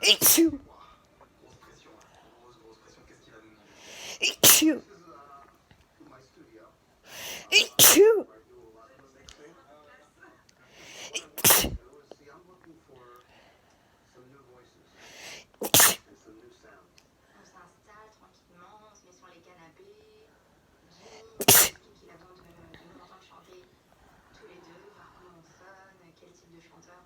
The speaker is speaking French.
Ichou. Ichou. Ichou. On s'installe tranquillement, on se met sur les canapés. Jimmy explique qu'il a besoin de nous entendre chanter tous les deux, voir comment on sonne, quel type de chanteur